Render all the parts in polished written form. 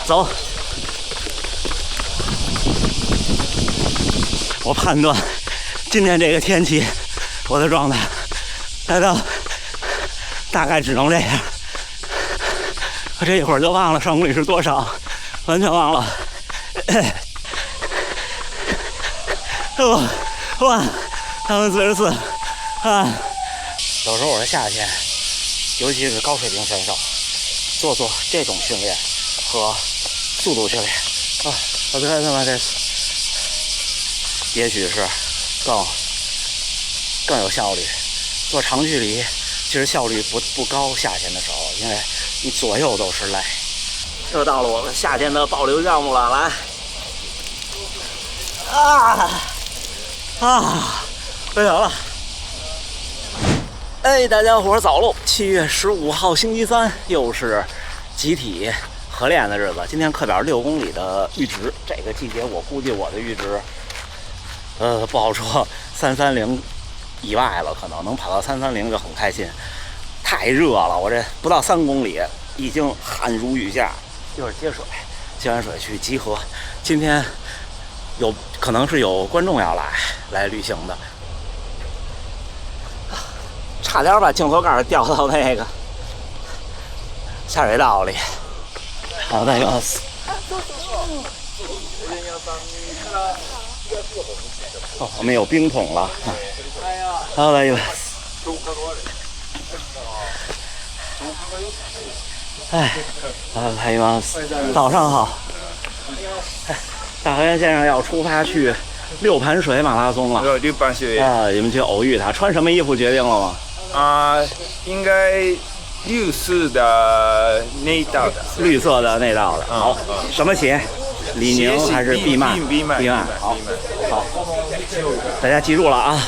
走。我判断今天这个天气，我的状态来到大概只能这样。我这一会儿就忘了上公里是多少，完全忘了。哇，344啊！有时候我的夏天，尤其是高水平选手，做这种训练和速度训练啊，我看他妈这，也许是更有效率。做长距离其实效率不高，夏天的时候，因为你左右都是累。又到了我们夏天的保留项目了，来不行了。大家伙早喽！7月15号星期三，又是集体合练的日子。今天课表6公里的阈值，这个季节我估计我的阈值，不好说，330以外了，可能跑到330就很开心。太热了，我这不到3公里已经汗如雨下。一会儿接水，接完水去集合。今天可能是有观众要来旅行的。差点把镜头盖掉到那个下水道里。好的，有死。我们有冰桶了。好的，有死。早上好。大河源先生要出发去六盘水马拉松了。六盘水啊，你们去偶遇他，穿什么衣服决定了吗？应该绿色的内道的。绿色的内道的。好，什么鞋？李宁还是必曼？必曼。好，大家记住了啊。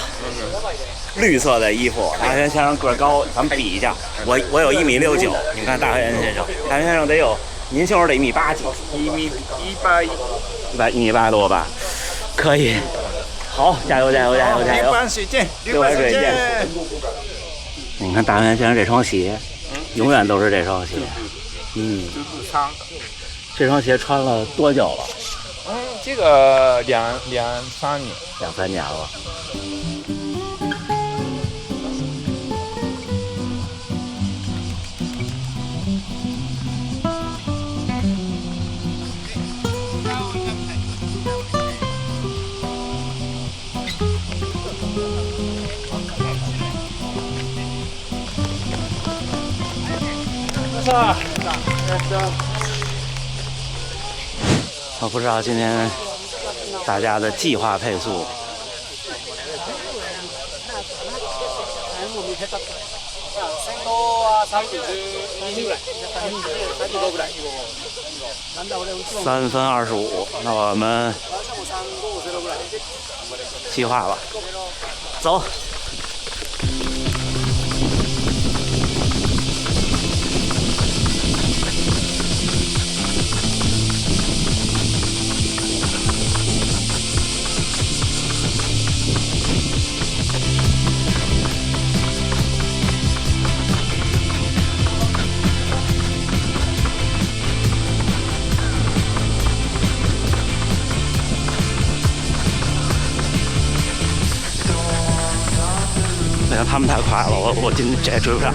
绿色的衣服，大河源先生个高，咱们比一下。我有1.69米，你看大河源先生，大河源先生得有，您兄得1.8米几，1.181米多吧？可以。好，加油！六盘水见。你看大河源先生这双鞋，永远都是这双鞋。这双鞋穿了多久了？这个两三年。2、3年了。我不知道今天大家的计划配速。3分25，那我们计划吧，走。他们太快了，我今天这也追不上。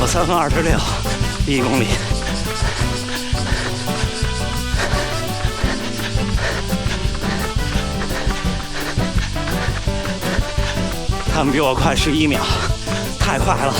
我3分26，1公里。他们比我快11秒，太快了。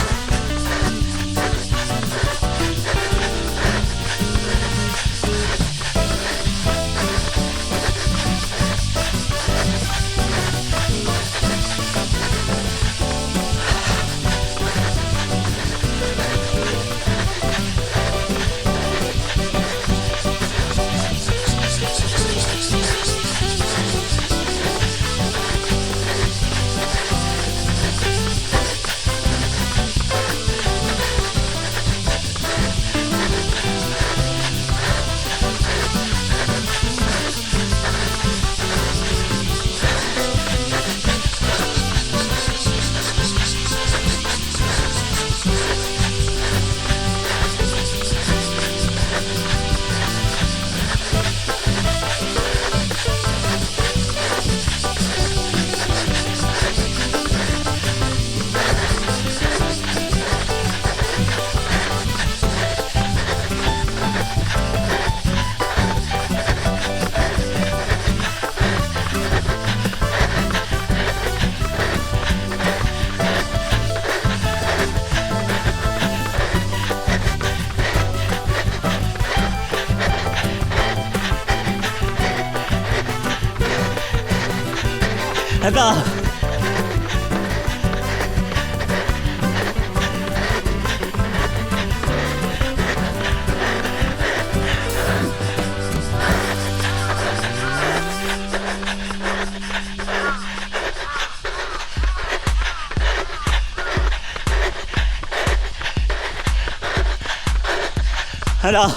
来到，来到。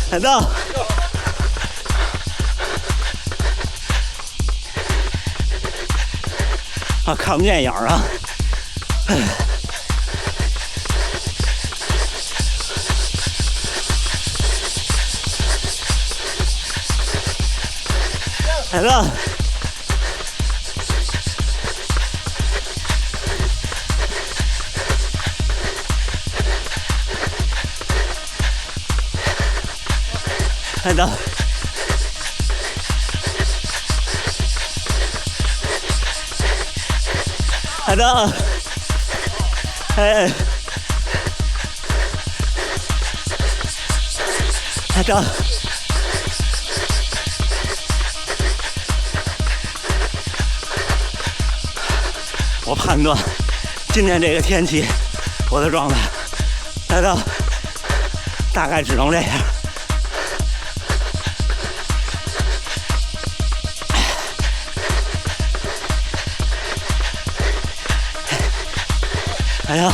来到，啊，看不见影儿啊！来到，来到，来到，哎，来到，我判断今天这个天气，我的状态，来到，大概只能这样。哎呀！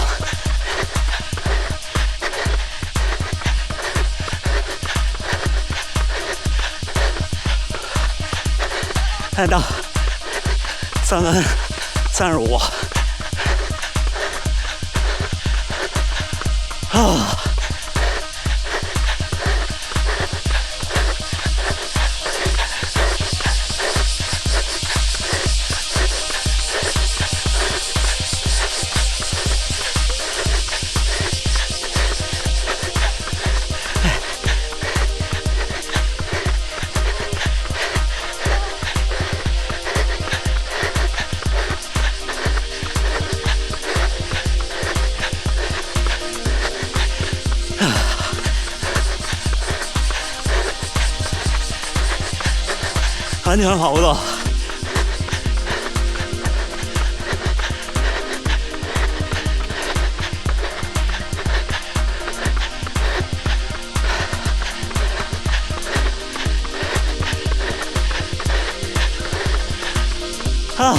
来到3分35啊！完全跑不动。啊！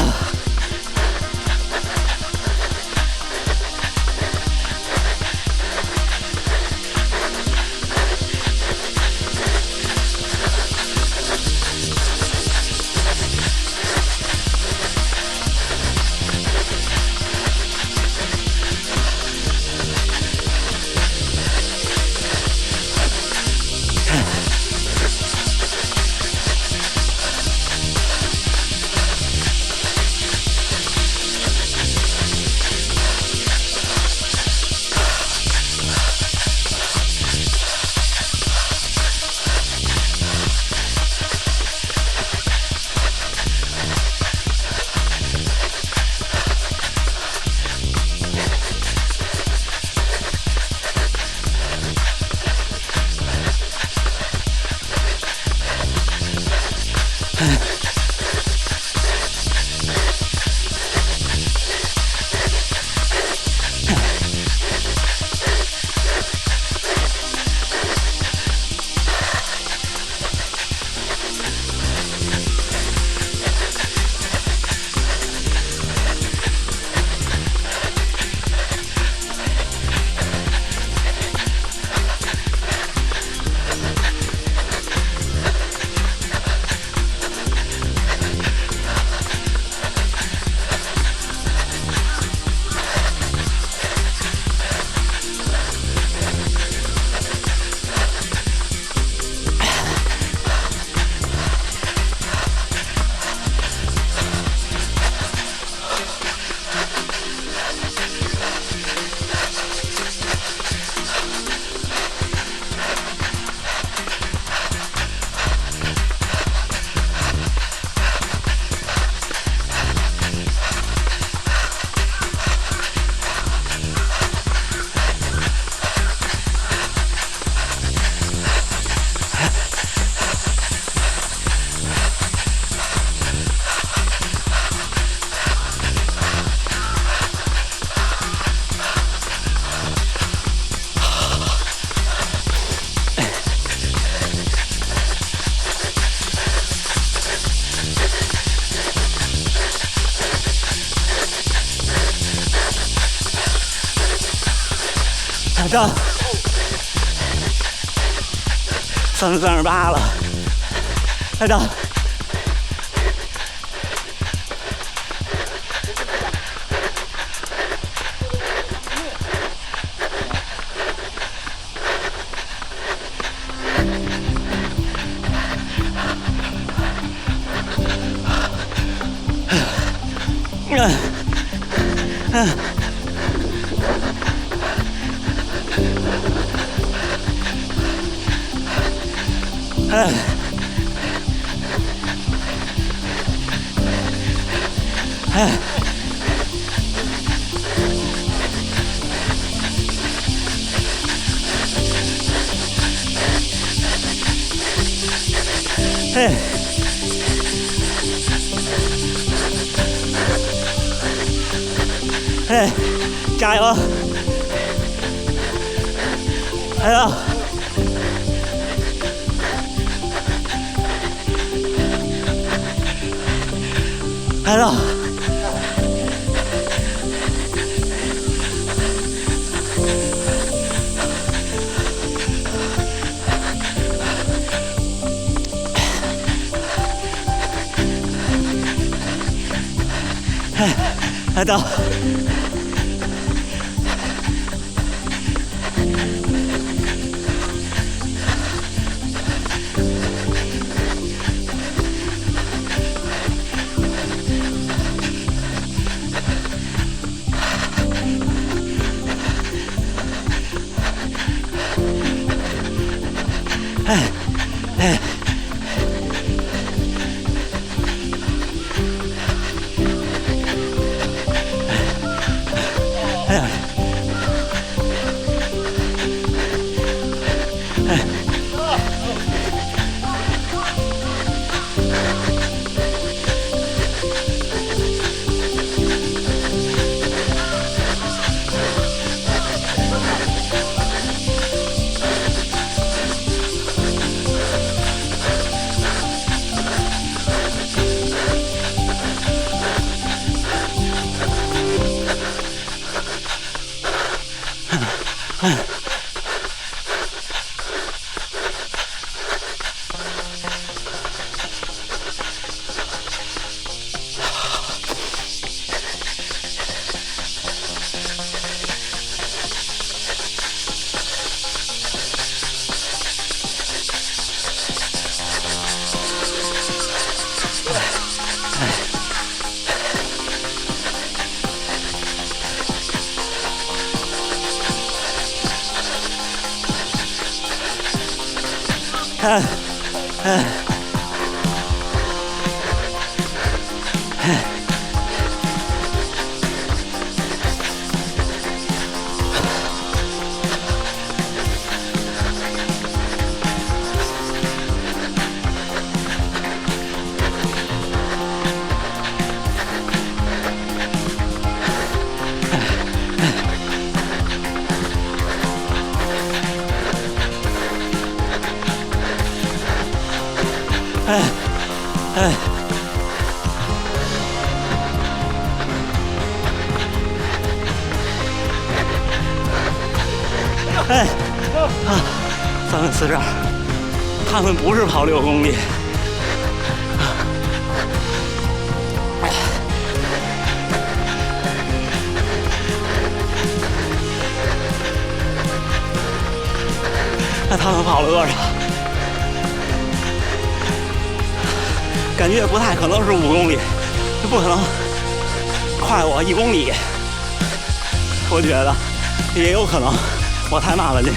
这338了，来着。加油！加油！来了！来到！342，他们不是跑6公里，那他们跑了多少？感觉也不太可能是5公里，不可能快我1公里，我觉得也有可能我太慢了这。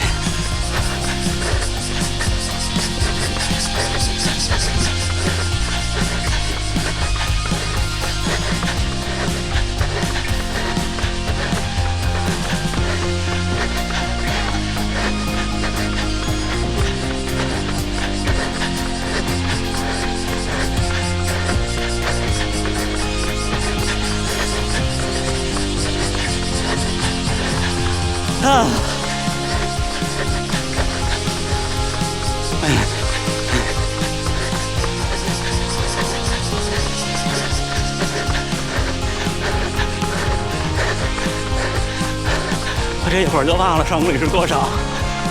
这一会儿就忘了上公里是多少，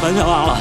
完全忘了。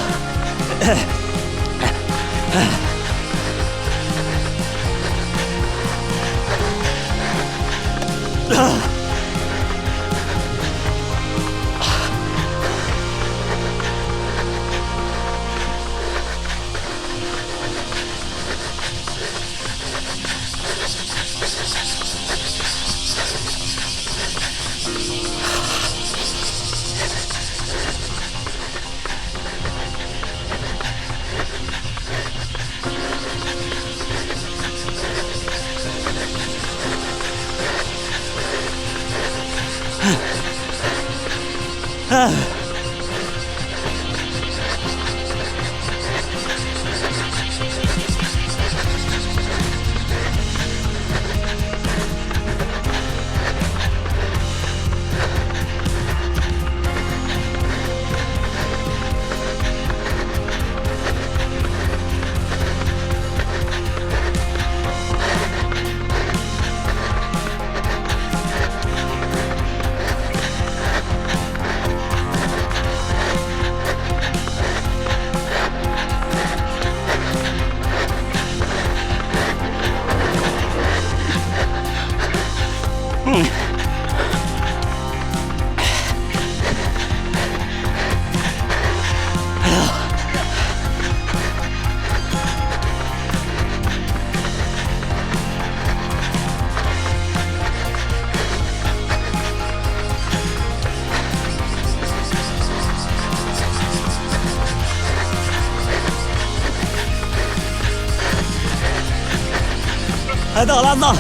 还到了，到。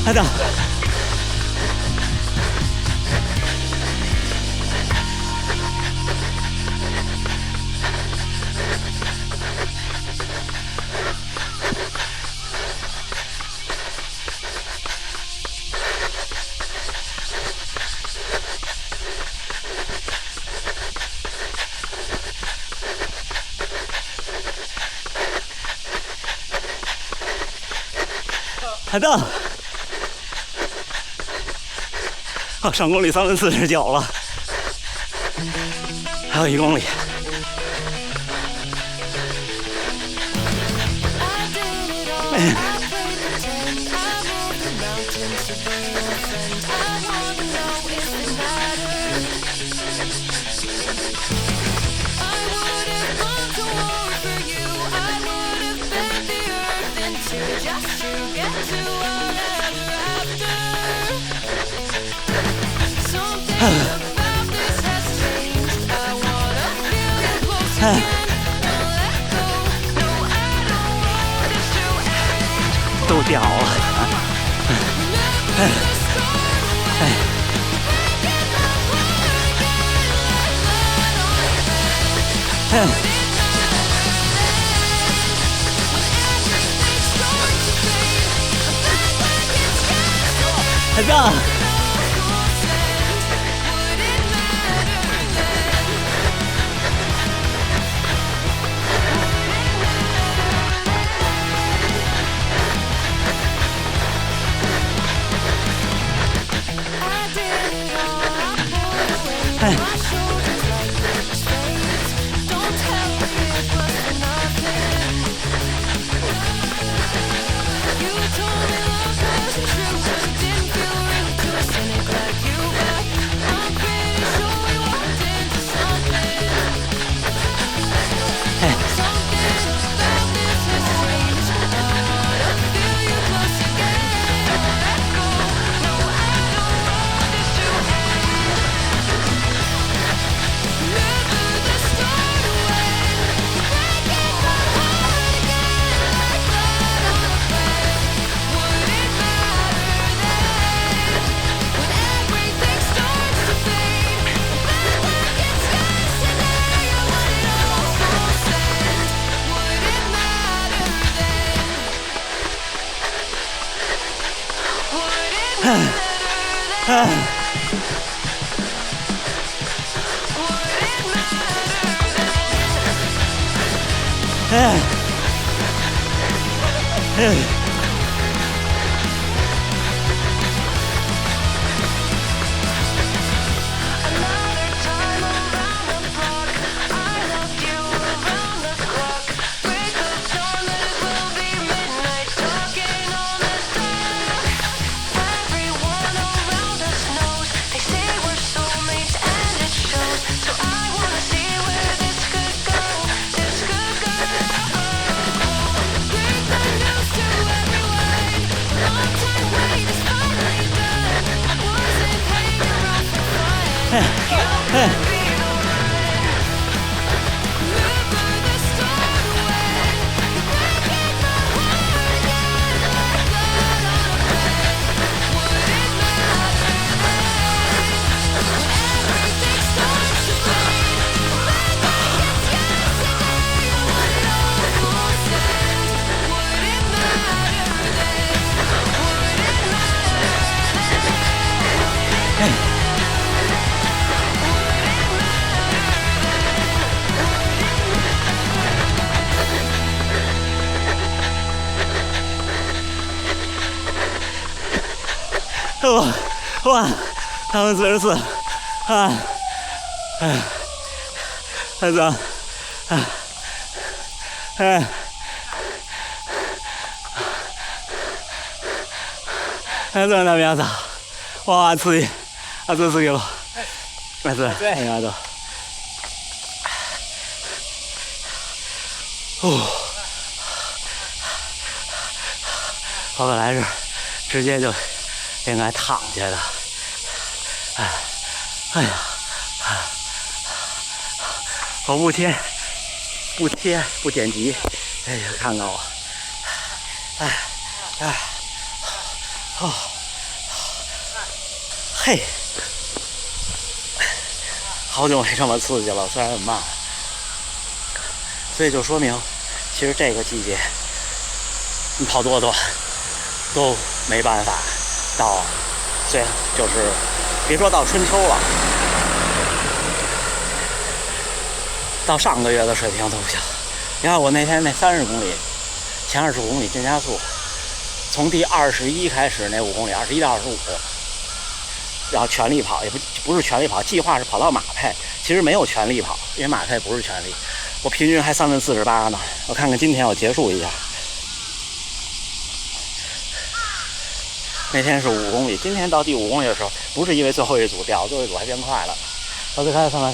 还到。还到，哦，上公里3分49了，还有1公里。都掉了，还到。哇，344，太脏，这那边子，哇，刺激，这4 kg，这应该都，我本来是直接就应该躺下的，哎呀，我不贴，不剪辑，哎呀，看看我，嘿，好久没这么刺激了，虽然很慢，所以就说明，其实这个季节，你跑多短都没办法到，就是别说到春秋了，到上个月的水平都不行。你看我那天那30公里，前25公里进加速，从第21开始那5公里，21到25，然后全力跑，也不是全力跑，计划是跑到马配，其实没有全力跑，因为马配不是全力，我平均还3分48呢。我看看今天我结束一下，那天是5公里，今天到第5公里的时候，不是因为最后一组掉，最后一组还变快了。我再看看，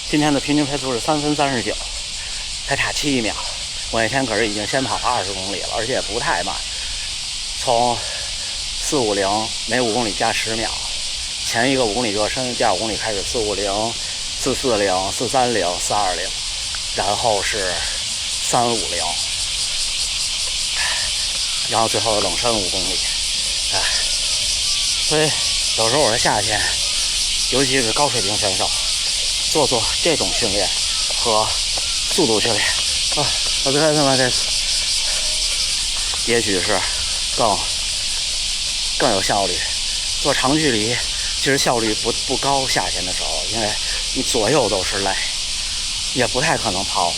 今天的平均配速是3分39，才差7秒。我那天可是已经先跑20公里了，而且也不太慢，从450每5公里加10秒，前一个5公里热身，第2公里开始450、440、430、420，然后是350。然后最后冷身5公里，所以有时候我说夏天，尤其是高水平选手，做这种训练和速度训练，我最开始嘛，这也许是更有效率。做长距离其实效率不高，夏天的时候，因为你左右都是累，也不太可能跑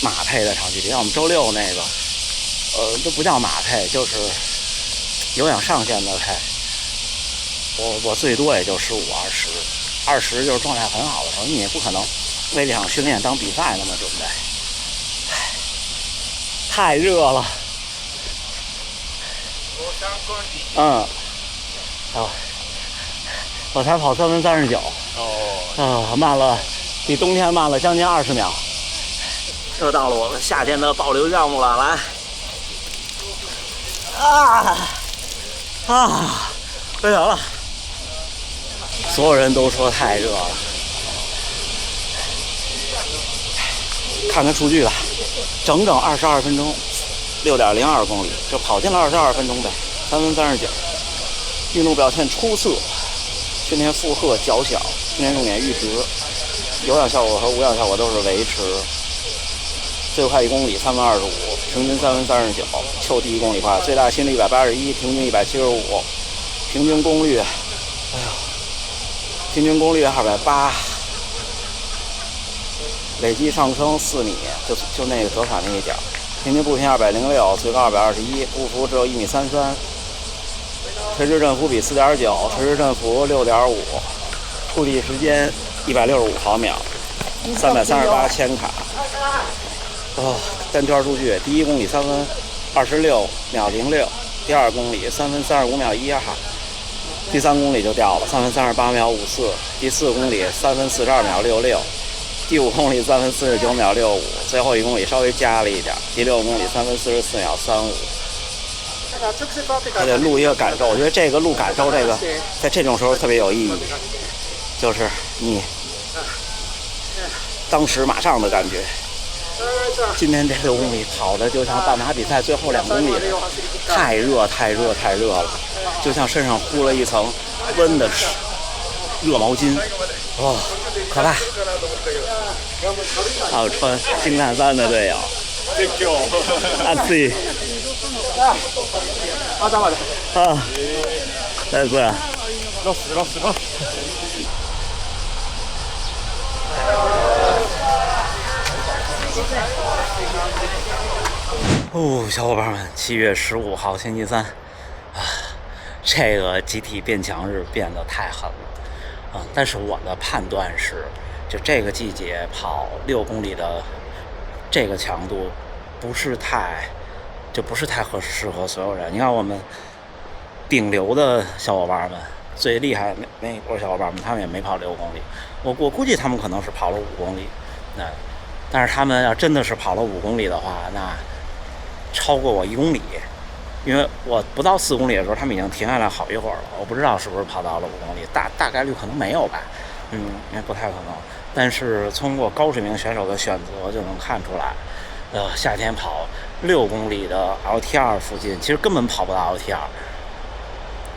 马配的长距离。像我们周6那个。都不叫马配，就是有氧上限的配。我最多也就15、20就是状态很好的时候，你也不可能为这场训练当比赛那么准备。太热了。我才跑3分39。慢了，比冬天慢了将近20秒。又到了我们夏天的保留项目了，来。不行了，所有人都说太热了。看看数据吧，整整22分钟，6.02公里，就跑进了22分钟呗，3分39。运动表现出色，训练负荷较小，训练重点阈值，有氧效果和无氧效果都是维持。最快1公里3分25，平均3分39，就第1公里快，最大心率181，平均175，平均功率，平均功率280，累计上升4米，就那个德卡那一点，平均步频206，最高221，步幅只有1.33米，垂直振幅比4.9，垂直振幅6.5，触地时间165毫秒，338千卡。单圈数据：第1公里3分26秒06，第2公里3分35秒12，第3公里就掉了3分38秒54，第4公里3分42秒66，第5公里3分49秒65，最后1公里稍微加了一点，第6公里3分44秒35。还得录一个感受，我觉得这个录感受，这个在这种时候特别有意义，就是你当时马上的感觉。今天这6公里跑的就像半马比赛最后2公里，太热了，就像身上敷了一层温的热毛巾，可怕！还有穿星探3的队友，阿自再次，老死。小伙伴们，7月15号星期三这个集体变强日变得太狠了但是我的判断是，就这个季节跑6公里的这个强度不是太适合所有人。你看我们顶流的小伙伴们，最厉害那一波小伙伴们，他们也没跑6公里，我估计他们可能是跑了5公里，但是他们要真的是跑了5公里的话，那超过我1公里，因为我不到4公里的时候，他们已经停下来好一会儿了。我不知道是不是跑到了5公里，大概率可能没有吧，因为不太可能。但是通过高水平选手的选择就能看出来，夏天跑6公里的 LT2 附近，其实根本跑不到 LT2。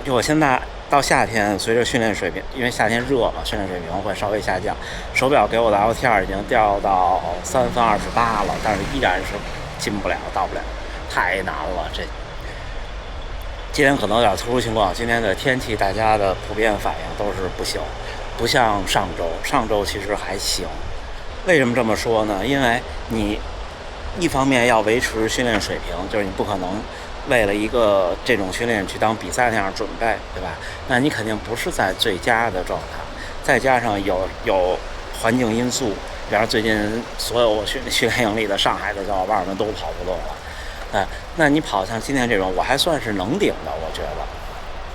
就我现在到夏天，随着训练水平，因为夏天热嘛，训练水平会稍微下降。手表给我的 LT2 已经掉到3分28了，但是依然是进不了，到不了。太难了，今天可能有点特殊情况，今天的天气大家的普遍反应都是不行，不像上周其实还行。为什么这么说呢？因为你一方面要维持训练水平，就是你不可能为了一个这种训练去当比赛那样准备，对吧？那你肯定不是在最佳的状态，再加上有环境因素，比方最近所有训练营里的上海的小伙伴们都跑不动了。那你跑像今天这种，我还算是能顶的，我觉得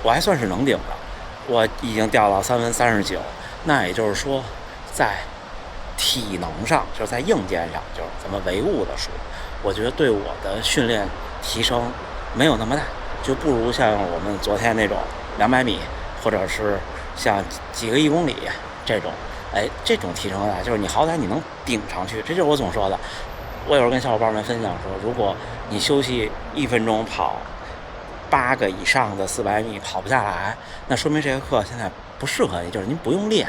我还算是能顶的，我已经掉到3分39，那也就是说，在体能上，就是在硬件上，就是咱们唯物的说，我觉得对我的训练提升没有那么大，就不如像我们昨天那种200米，或者是像几个1公里这种，这种提升大，就是你好歹你能顶上去，这就是我总说的。我有时候跟小伙伴们分享说，如果你休息1分钟跑8个以上的400米跑不下来，那说明这个课现在不适合你，就是您不用练，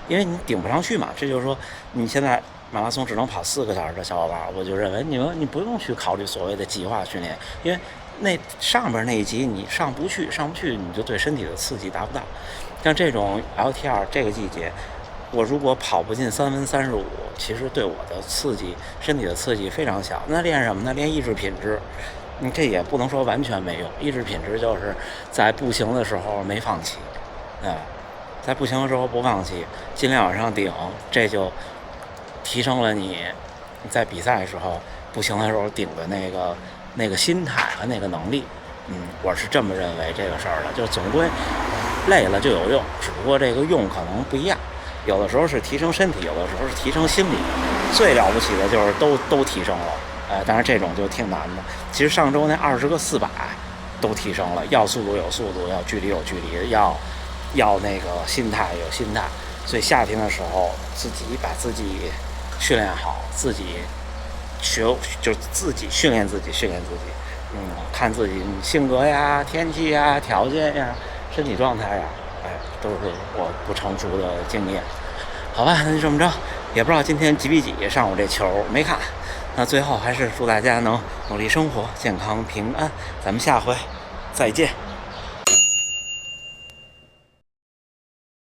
因为你顶不上去嘛。这就是说，你现在马拉松只能跑4个小时的小伙伴，我就认为你不用去考虑所谓的计划训练，因为那上边那一级你上不去，你就对身体的刺激达不到。像这种 LT2 这个季节，我如果跑不进3分35，其实对我的身体的刺激非常小。那练什么呢？练意志品质。这也不能说完全没用。意志品质就是在步行的时候没放弃，在步行的时候不放弃，尽量往上顶，这就提升了你在比赛的时候步行的时候顶的那个心态和那个能力。我是这么认为这个事儿的，就总归累了就有用，只不过这个用可能不一样。有的时候是提升身体，有的时候是提升心理。最了不起的就是都提升了，当然这种就挺难的。其实上周那20个400都提升了，要速度有速度，要距离有距离，要那个心态有心态。所以夏天的时候，自己把自己训练好，自己就是自己训练自己，看自己性格呀、天气呀、条件呀、身体状态呀，都是我不成熟的经验。好吧，那就这么着，也不知道今天几比几，上午这球没看。那最后还是祝大家能努力生活，健康平安。咱们下回再见。